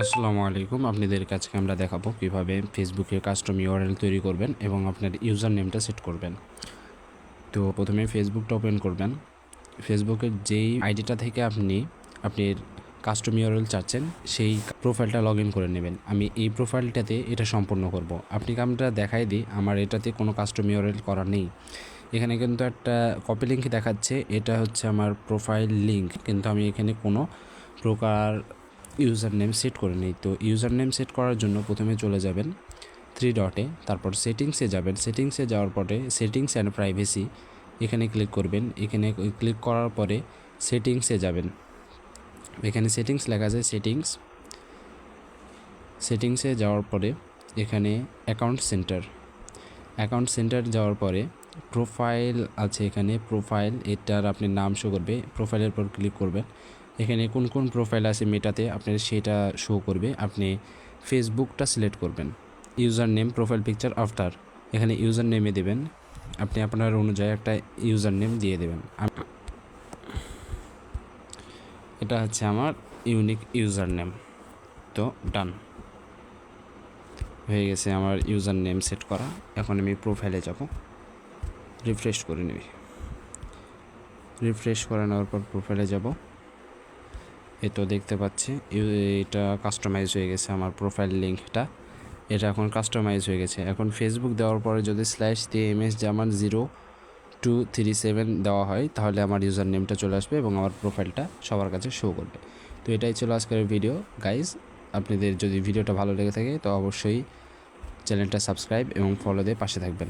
আসসালামু আলাইকুম। আপনাদের কাছে আমরা দেখাবো কিভাবে ফেসবুকে কাস্টম ইউআরএল তৈরি করবেন এবং আপনার ইউজার নেমটা সেট করবেন। তো প্রথমে ফেসবুকটা ওপেন করবেন। ফেসবুকের যেই আইডিটা থেকে আপনি আপনার কাস্টম ইউআরএল চাচ্ছেন সেই প্রোফাইলটা লগ ইন করে নেবেন। আমি এই প্রোফাইলটাতে এটা সম্পূর্ণ করব। আপনাকে আমরা দেখাই দিই, আমার এটাতে কোনো কাস্টম ইউআরএল করা নেই। এখানে কিন্তু একটা কপি লিঙ্ক দেখাচ্ছে, এটা হচ্ছে আমার প্রোফাইল লিঙ্ক, কিন্তু আমি এখানে কোনো প্রকার ইউজার নেম সেট করে নিই। তো ইউজার নেম সেট করার জন্য প্রথমে চলে যাবেন থ্রি ডটে, তারপর সেটিংসে যাবেন। সেটিংসে যাওয়ার পরে সেটিংস অ্যান্ড প্রাইভেসি এখানে ক্লিক করবেন। এখানে ক্লিক করার পরে সেটিংসে যাবেন। এখানে সেটিংস লেখা আছে, সেটিংসে যাওয়ার পরে এখানে অ্যাকাউন্ট সেন্টার যাওয়ার পরে প্রোফাইল আছে, এখানে প্রোফাইল এটার আপনি নাম শো করবে। প্রোফাইলের পর ক্লিক করবেন। এখানে কোন কোন প্রোফাইল আছে মেটাতে আপনার সেটা শো করবে। আপনি ফেসবুকটা সিলেক্ট করবেন। User name, profile picture, after, এখানে ইউজার নেমে দেবেন। আপনি আপনার অনুযায়ী একটা ইউজার নেম দিয়ে দেবেন। এটা হচ্ছে আমার ইউনিক ইউজার নেম। তো ডান হয়ে গেছে আমার ইউজার নেম সেট করা। এখন আমি প্রোফাইলে যাব, রিফ্রেশ করে নেব। রিফ্রেশ করে নেওয়ার পর প্রোফাইলে যাব। এ তো দেখতে পাচ্ছি এটা কাস্টমাইজ হয়ে গেছে, আমার প্রোফাইল লিঙ্কটা এটা এখন কাস্টমাইজ হয়ে গেছে। এখন ফেসবুক দেওয়ার পরে যদি স্ল্যাশ দিয়ে এমএস জামান 0237 দেওয়া হয় তাহলে আমার ইউজার নেমটা চলে আসবে এবং আমার প্রোফাইলটা সবার কাছে শো করবে। তো এটাই ছিল আজকের ভিডিও গাইজ। আপনাদের যদি ভিডিওটা ভালো লেগে থাকে তো অবশ্যই চ্যানেলটা সাবস্ক্রাইব এবং ফলো দিয়ে পাশে থাকবেন।